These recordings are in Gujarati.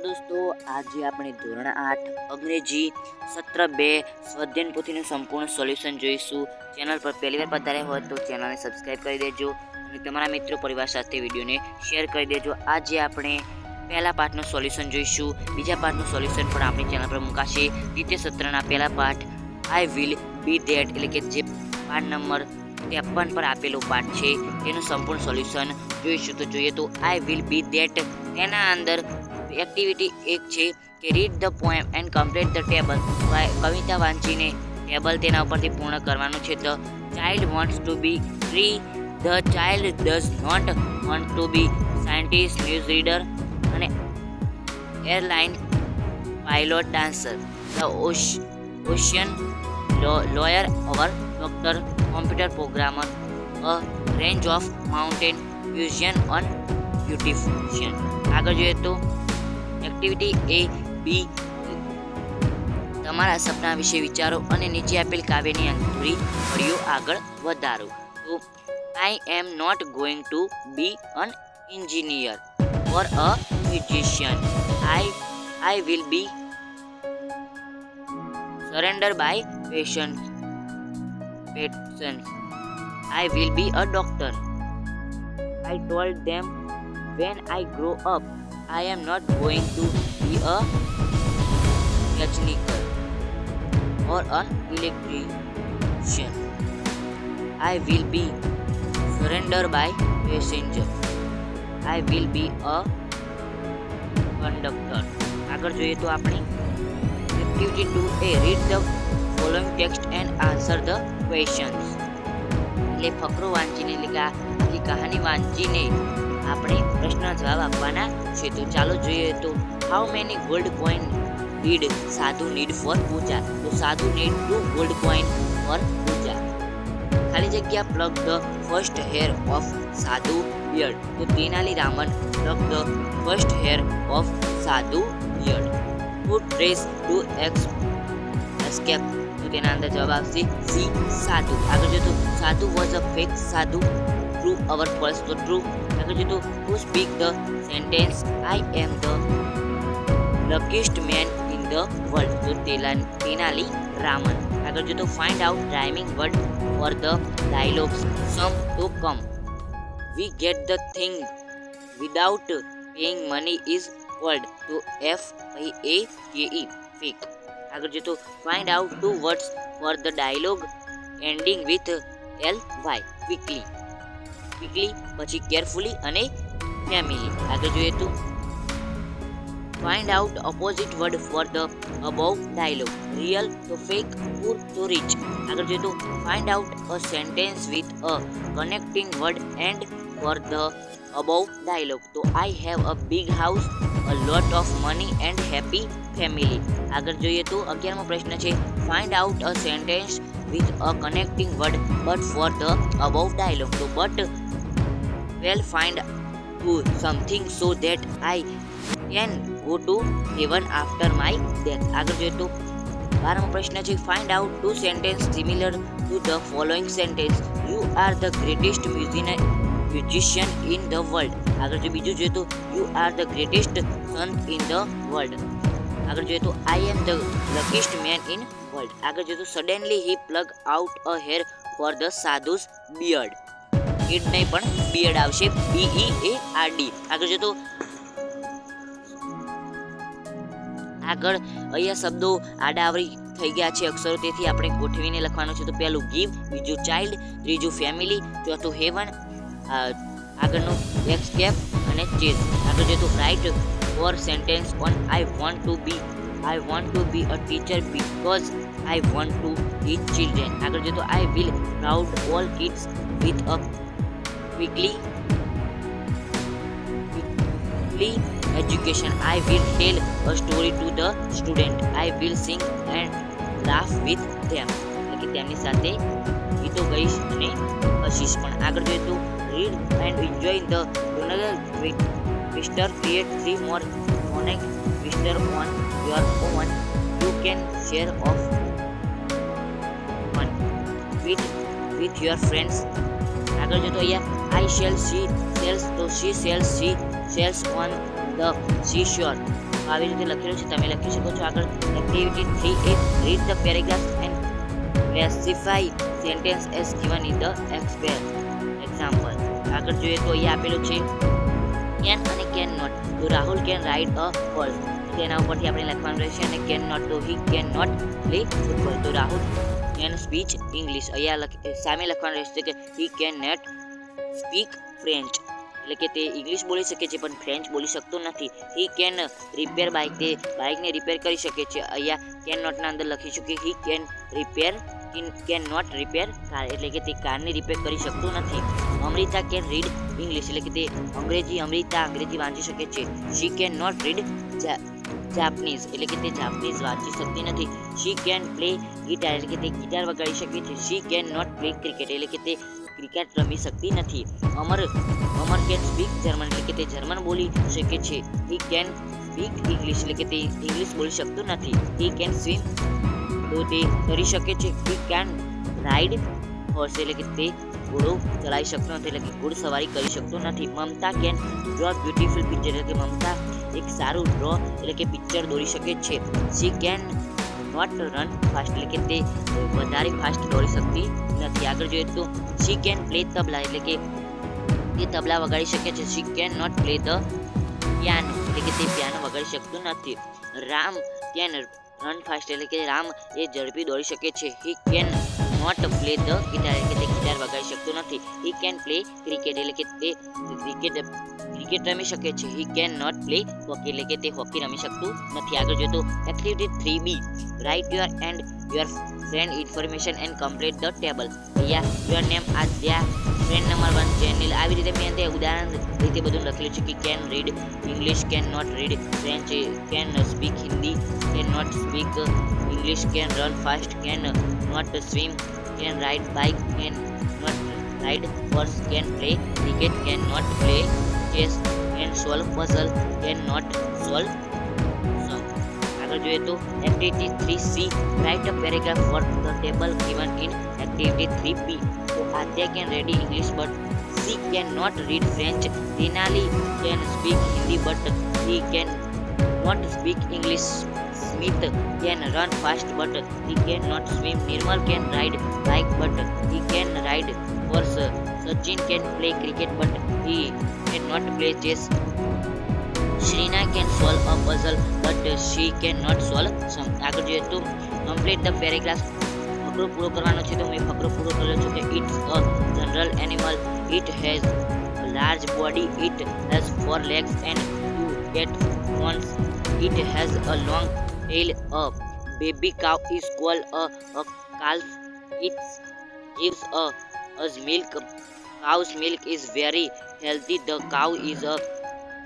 દોસ્તો આજે આપણે ધોરણ 8 અંગ્રેજી સત્ર 2 સ્વાધ્યાયન પોથીનું સંપૂર્ણ સોલ્યુશન જોઈશું। ચેનલ પર પહેલીવાર પધાર્યા હોય તો ચેનલને સબસ્ક્રાઇબ કરી દેજો અને તમારા મિત્રો પરિવાર સાથે વિડીયોને શેર કરી દેજો। આજે આપણે પહેલા પાઠનું સોલ્યુશન જોઈશું। બીજા પાઠનું સોલ્યુશન પણ આપણી ચેનલ પર મુકાશે। દ્વિતીય સત્રના પહેલા પાઠ આઈ વિલ બી ધેટ એટલે કે જે પાઠ નંબર 53 પર આપેલો પાઠ છે તેનું સંપૂર્ણ સોલ્યુશન જોઈશું। તો જોઈએ તો આઈ વિલ બી ધેટ તેના અંદર એક્ટિવિટી એક છે કે read the poem and complete the table. કવિતા વાંચીને ટેબલ તેના ઉપરથી પૂર્ણ કરવાનું છે। The child wants to be tree, the child does not want to be scientist, news reader અને airline pilot, dancer, the ocean lawyer or doctor, computer programmer, a range of mountain musician on beautification। આગળ જોઈએ તો એક્ટિવિટી એ બી તમારા સપના વિશે વિચારો અને નીચે આપેલ કાવ્યની અધૂરી કડીઓ આગળ વધારો। તો I am not going to be an engineer or a musician. I will be surrounded by patients. I will be a doctor. I told them when I grow up, I am not going to be a mechanic or an electrician. I will be surrounded by passengers. I will be a conductor. આગળ જોઈએ તો આપણી activity 2A read the following text and answer the questions. એટલે ફકરો વાંચીને એટલે કે આખી કહાની વાંચીને આપણે પ્રશ્ન જવાબ આપવાના છે। તો ચાલો જોઈએ તો how many gold coin did સાધુ નીડ ફોર પૂજા। તો સાધુ નીડ 2 ગોલ્ડ કોઈન ફોર પૂજા। ખાલી જગ્યા pluck the first hair of સાધુ બિયર્ડ। તો Tenali Raman pluck the first hair of સાધુ બિયર્ડ। હુ ટ્રેસ ટુ એસ્કેપ। તો તેના અંદર જવાબ આવશે સી સાધુ। આગળ જોઈએ તો sadhu was a fake sadhu, true or false. તો ટ્રુ। આગળ જોઈએ તો who speak the sentence I am the luckiest man in the world. તો તેનાલી રામન। આગળ જોઈએ તો find out rhyming word for the dialogues some તો come. We get the thing without paying money is called તો FAKE ફેક। આગળ જોઈએ તો find out 2 words for the dialogue ending with LY quickly. Quickly પછી કેરફુલી અને ફેમિલી। આગળ જોઈએ તો find out opposite word for the above dialogue real તો ફેક, પુઅર તો રીચ। આગળ જોઈએ તો find out a sentence with a connecting word and for the above dialogue તો I have a big house, a lot of money and happy family. આગળ જોઈએ તો 11મો પ્રશ્ન છે find out a sentence with a connecting word but for the above dialogue તો but well find to something so that I can go to heaven after my death. આગળ જોઈએ તો 12મો પ્રશ્ન છે find out 2 sentence similar to the following sentence you are the greatest musician in the world. આગળ જો બીજું જોઈએ તો you are the greatest sant in the world. આગળ જોઈએ તો I am the luckiest man in world. આગળ જોઈએ તો suddenly he plug out a hair for the sadhu's beard. ઈડ નહીં પણ બિયર્ડ આવશે BEARD। આગળ જોઈએ તો આગળ અહીંયા શબ્દો આડાવરી થઈ ગયા છે અક્ષરો તેથી આપણે ગોઠવીને લખવાનું છે। તો પહેલું ગીવ, બીજું ચાઇલ્ડ, ત્રીજું ફેમિલી, ચોથું હેવન, આગળનું એસ્કેપ અને ચેઝ। આગળ જોઈએ તો write 4 sentences on I want to be a teacher because I want to teach children. આગળ જોઈએ તો I will proud all kids with a quickly education. I will tell a story to the student. I will sing and laugh with them. એટલે કે તેમની સાથે ગીતો ગાઈશ અને હસીશ પણ। આગળ જોઈએ તો read and enjoy the journal twister. Create 3 more connect twister on your own. You can share of one with your friends. આગળ જોઈએ તો અહીંયા I shall, she sells, તો she sells on the seashore. આવી રીતે લખેલું છે, તમે લખી શકો છો આગળ. Activity 3 is read the paragraphs and classify sentence as given in the example. આગળ જોઈએ તો અહીંયા આપેલું છે કેન અને કેન નોટ. તો Rahul can ride a horse, તેના ઉપરથી આપણે લખવાનું રહેશે. અને કેન નોટ તો he can not play football. તો રાહુલ કેન સ્પીચ ઇંગ્લિશ. અહીંયા સામે લખવાનું રહેશે કે he can not speak French, એટલે કે તે ઇંગ્લિશ બોલી શકે છે પણ ફ્રેન્ચ બોલી શકતો નથી. હી કેન રિપેર બાઇક, તે બાઇકને રિપેર કરી શકે છે. અહીંયા કેન નોટના અંદર લખીશું કે he can repair can not repair car, એટલે કે તે કારને રિપેર કરી શકતું નથી. અમૃતા કેન રીડ ઇંગ્લિશ, એટલે કે તે અમૃતા અંગ્રેજી વાંચી શકે છે. She can not read Japanese, એટલે કે તે જાપનીઝ વાંચી શકતી નથી. શી કેન પ્લે ગિટાર, એટલે કે તે ગિટાર વગાડી શકે છે. She can not play cricket, એટલે કે તે ક્રિકેટ રમી શકતી નથી. અમર કેન સ્પીક જર્મન, એટલે કે તે જર્મન બોલી શકે છે. હી કેન સ્પીક ઇંગ્લિશ, એટલે કે તે ઇંગ્લિશ બોલી શકતું નથી. હી કેન સ્વિમ, તો તે તરી શકે છે. હી કેન રાઇડ હોર્સ, એટલે કે તે ઘોડો ચલાવી શકતો નથી, એટલે કે ઘોડસવારી કરી શકતો નથી. મમતા કેન ડ્રો બ્યુટીફુલ પિક્ચર, એટલે કે મમતા એક સારું ડ્રો, એટલે કે પિક્ચર દોરી શકે છે. She can not run fast, એટલે કે તે વધારે ફાસ્ટ દોડી શકતી નથી. આગળ જોઈએ તો શી કેન પ્લે તબલા, એટલે કે તે તબલા વગાડી શકે છે. She can not play the piano, એટલે કે તે પિયાનો વગાડી શકતું નથી. રામ કેન રન ફાસ્ટ, એટલે કે રામ એ ઝડપી દોડી શકે છે. He can not play the guitar, એટલે કે તે ગિટાર વગાડી શકતું નથી. હી કેન પ્લે ક્રિકેટ, એટલે કે તે ક્રિકેટ રમી શકે છે. He can not play hockey, એટલે કે તે હોકી રમી શકતું નથી. આગળ જોઈએ તો activity 3B write your and your friend information and complete the table. અહીંયા your name Aadya, friend number 1 Jenil. આવી રીતે મેં તે ઉદાહરણ રીતે બધું લખેલું છે કે can read English, can not read French, can speak Hindi, can not speak English, can run fast, can not swim, can ride bike, can not ride horse, can play cricket, can not play chess, can solve puzzle, can not solve sum. આગળ જોઈએ તો activity 3C write a paragraph for the table given in activity 3B. તો Aadya can read English but she cannot read French. Denali can speak Hindi but he cannot speak English. Smith can run fast but he cannot swim. Nirmal can ride bike but he can ride horse. Sachin can play cricket but he cannot play chess. Shrina can solve a puzzle but she cannot solve sum. આગળ જોઈએ તો complete the paragraph. ફકરો પૂરો કરવાનો છે, તો મેં ફકરો પૂરો કર્યો છે કે it's a general animal, it has a large body, it has 4 legs and 2 cat horns, it has a long tail, a baby cow is called a calf, it gives us milk, cow's milk is very healthy, the cow is a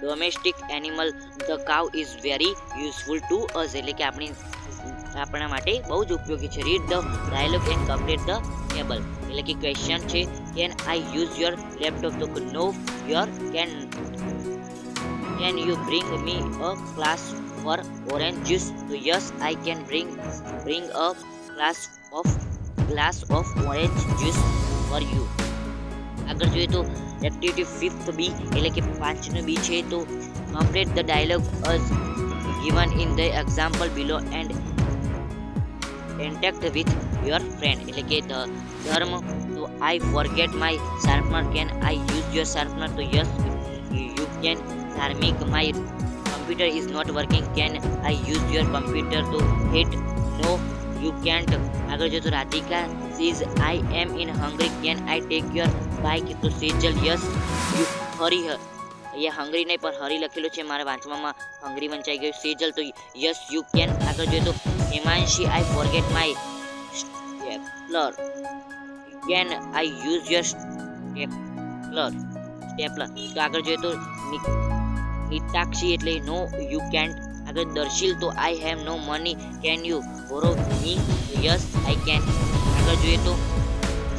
domestic animal, the cow is very useful to us, એટલે કે આપણા માટે બહુ જ ઉપયોગી છે. Read the dialogue and complete the table, એટલે કે ક્વેશ્ચન છે can I use your laptop, તો no your can you bring me a glass for orange juice, તો yes I can bring a glass of orange juice for you. આગળ જોઈએ તો એક્ટિવિટી 5B, એટલે કે 5નો B છે, તો complete the dialogue as given in the example below and interact with your friend, એટલે કે ધર્મ, તો I forget my sharpener, can I use your sharpener, તો yes you can. ધાર્મિક, my computer is not working, can I use your computer, તો hate, no you can't. આગળ જો તો Radhika says I am in hungry, can I take your bike, તો Sejal yes you hurry her. અહીંયા હંગરી નહીં પણ હરી લખેલું છે, મારા વાંચવામાં હંગરી વંચાઈ ગયું. સેજલ તો યસ યુ કેન. આગળ જોઈએ તો Himanshi I forget my stapler, can I use your stapler. તો આગળ જોઈએ તો નિતાક્ષી એટલે નો યુ કેન્ટ. આગળ દર્શિલ તો I have no money, can you borrow me, yes I can. આગળ જોઈએ તો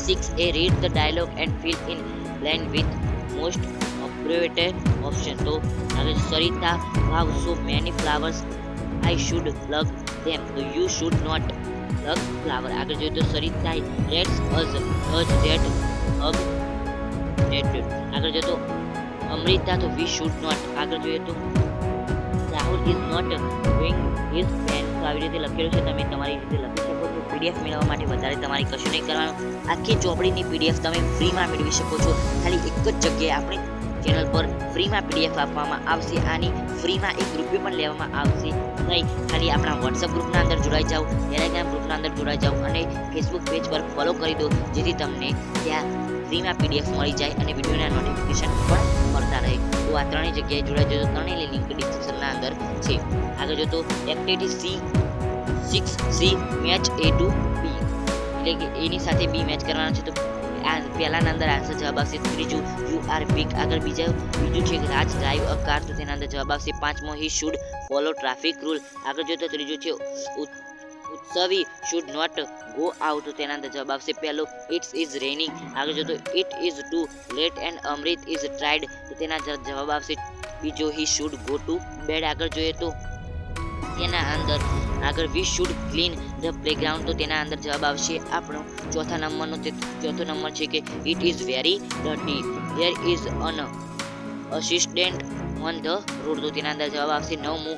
6A read the dialogue and fill in blend with most appropriate option. તો હવે Sarita wow so many flowers I should plug them, so you should not plug flower. આગળ જોઈએ તો Sarita let's us that hug that. આગળ જોઈએ તો અમૃતા તો we should not. આગળ જોઈએ તો Rahul Rahul is not doing his pen. તો આવી રીતે લખેલું છે, તમે તમારી રીતે લખી શકો છો. પીડીએફ મેળવવા માટે વધારે તમારે કશું નહીં કરવાનું. આખી ચોપડીની પીડીએફ તમે ફ્રીમાં મેળવી શકો છો. ખાલી એક જ જગ્યાએ આપણી ચેનલ પર ફ્રીમાં પીડીએફ આપવામાં આવશે. આની ફ્રીમાં ₹1 પણ લેવામાં આવશે નહીં. ખાલી આપણા વોટ્સઅપ ગ્રુપના અંદર જોડાઈ જાઓ, ટેલિગ્રામ ગ્રુપના અંદર જોડાઈ જાઓ અને ફેસબુક પેજ પર ફોલો કરી દો, જેથી તમને ત્યાં ફ્રીમાં પીડીએફ મળી જાય અને વિડીયોના નોટિફિકેશન પણ મળતા રહે. તો આ ત્રણેય જગ્યાએ જોડાઈ જજો. ત્રણેયની લિંક ડિસ્ક્રિપ્શનના અંદર છે. આગળ જો તો activity C6C match A to B, એટલે કે એની સાથે B મેચ કરવાનો છે. તો આ પહેલાના અંદર આન્સર જવાબ આવશે. ત્રીજું યુ આર બિગ, આગળ બીજું છે કે રાજ ડ્રાઈવ અ કાર, તો તેના અંદર જવાબ આવશે. પાંચમો he should follow traffic rule. આગળ જો તો ત્રીજું છે ઉત્સવી શુડ નોટ ગો આઉટ, તો તેના અંદર જવાબ આવશે પહેલો ઇટ્સ ઇઝ રેનિંગ. આગળ જો તો it is too late and Amrit is tired, તો તેના જવાબ આવશે બીજો he should go to bed. આગળ જોઈએ તો તેના અંદર આગળ we should clean the playground, તો તેના અંદર જવાબ આવશે આપણો ચોથો નંબર છે કે it is very dirty, there is an assistant on the road, તો તેના અંદર જવાબ આવશે નવમું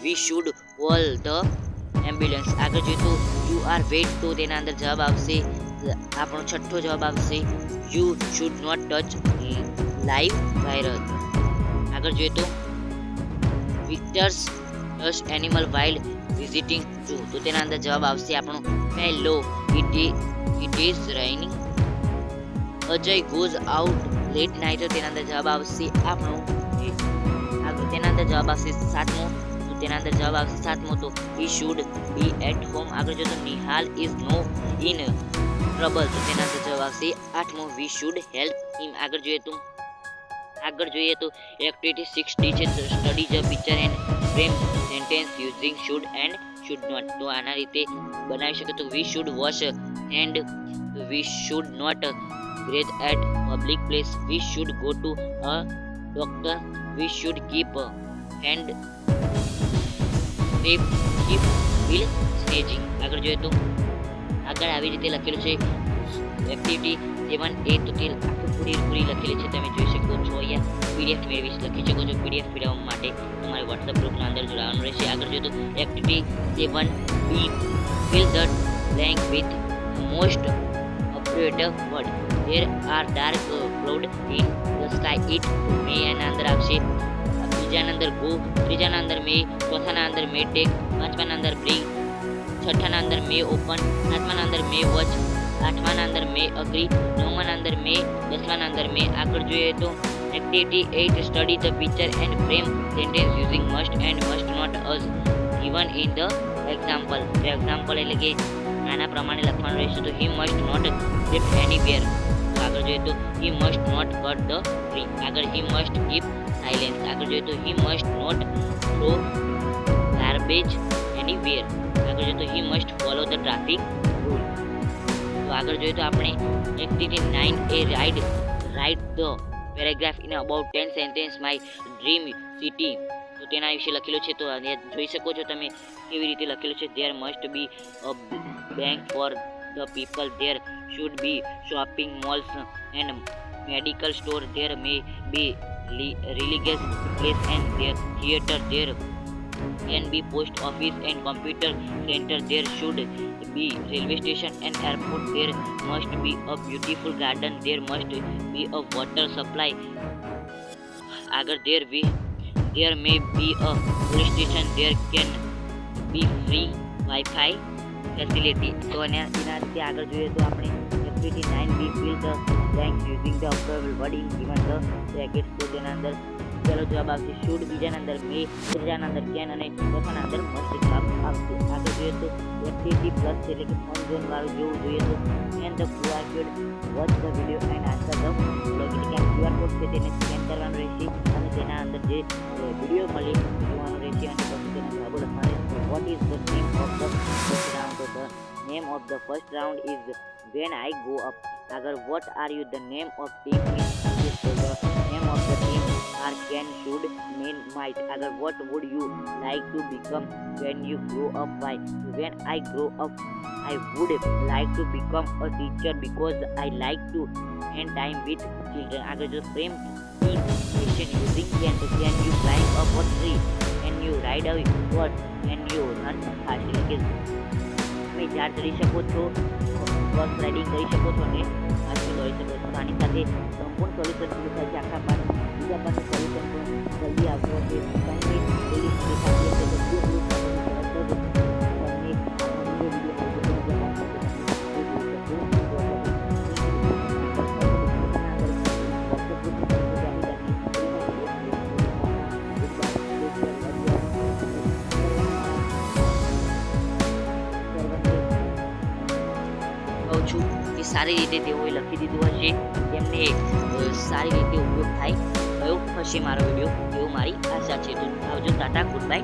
we should call the ambulance. આગળ જોઈએ તો યુ આર વેટ, તો તેના અંદર જવાબ આવશે આપણો છઠ્ઠો જવાબ આવશે you should not touch live wires. આગળ જોઈએ તો visitors touch animal wild visiting zoo, તો તેના અંદર જવાબ આવશે આપણો પહેલો it is raining. Ajay goes out late night, તો તેના અંદર જવાબ આવશે આપણો તેના અંદર જવાબ આવશે સાતમો, તો તેના અંદર જવાબ આવશે સાતમો તો he should be at home. આગળ જો તો Nihal is no in trouble, તો તેના અંદર જવાબ આવશે આઠમો વી શુડ હેલ્પ હિમ. આગળ જોઈએ તો એક્ટિવિટી 6D છે study the picture and frame sentence using should and should not. તો આના રીતે બનાવી શકે તો we should wash hand, we should not breathe at public place, we should go to a doctor, we should keep hand safe, keep will staging. આગળ જોઈએ તો આગળ આવી રીતે લખેલું છે એક્ટિવિટી 7A, તો તે આખું પૂરી લખેલી છે, તમે જોઈ શકો છો. અહીંયા પીડીએફ મેળવી લખી શકો છો. પીડીએફ મેળવવા માટે તમારે વોટ્સઅપ ગ્રુપના અંદર જોડાવાનું રહેશે. આગળ જોઈએ તો activity 7B, fill the blank with most appropriate word. There are dark clouds in the sky. It may એના અંદર આવશે બીજાના અંદર ગો, ત્રીજાના અંદર મે, ચોથાના અંદર મે ટેક, પાંચમાના અંદર બ્રિંગ, છઠ્ઠાના અંદર મે ઓપન, સાતમાના અંદર મે વોચ, આઠમાના અંદર મે અગ્રી, નવમાના અંદર મે, દસમાના અંદર મે. આગળ જોઈએ તો activity 8 study the picture and frame sentence using must and must not as given in the example. Example એટલે કે આના પ્રમાણે લખવાનું રહેશે. તો he must not sit anywhere, તો આગળ જોઈએ તો he must not cut the tree. આગળ he must keep silence. આગળ જોઈએ તો he must not throw garbage anywhere. આગળ જોઈએ તો he must follow the traffic rule. તો આગળ જોઈએ તો આપણે activity 9A write the paragraph in about 10 sentence my dream city, તો તેના વિશે લખેલું છે. તો જોઈ શકો છો તમે કેવી રીતે લખેલું છે. there must be a bank for the people, there should be shopping malls and medical store, there may be religious place and there theater, there can be post office and computer center, there should be railway station and airport, there must be a beautiful garden, there must be a water supply. આગળ there may be a police station, there can be free Wi-Fi facility. તો એના રીતે આગળ જોઈએ તો આપણે activity 9B fill the blanks using the appropriate wording given the brackets. તો તેના અંદર પહેલો જવાબ આવશે શુડ, બીજાના અંદર મે, ત્રીજાના અંદર કેન અને ચોથાના અંદર મસ્ટ જવાબ આવશે. આગળ જોઈએ તો એક્ટિવિટી પ્લસ છે એટલે કે ફન ઝોન વાળું જોવું જોઈએ તો and the QR code, watch the video and answer the following. એટલે કે QR કોડ છે તેને સ્કેન કરવાનું રહેશે અને તેના અંદર જે વિડીયો મળે જોવાનું રહેશે અને પછી તેના જવાબો લખવાના રહેશે. What is the name of the first round? તો the name of the first round is when I go up. આગળ what are you? The name of team is the name of the team are can, should, man, might. આગળ what would you like to become when you grow up? Why? When I grow up I would like to become a teacher because I like to spend time with children. આગળ જો frame question using can, તો can you climb up a tree? Can you ride a horse and you run fast, એટલે કે તમે ઝાડ ચડી શકો છો, હોર્સ રાઇડિંગ કરી શકો છો અને ફાસ્ટ દોડી શકો છો. આની સાથે સંપૂર્ણ સોલ્યુશન પૂરું થાય છે. આખા પાઠ બીજા પાઠનું સોલ્યુશન પણ જલ્દી આવતો હશે. કારણ કે પ્લેલિસ્ટ દેખાતી હશે બધું તમને કહું છું કે સારી રીતે તેઓએ લખી દીધું હશે, તેમને સારી રીતે ઉપયોગ થાય ગયો હશે મારો વિડીયો, એવું મારી આશા છે. તો આવજો, ટાટા, ગુડ બાય.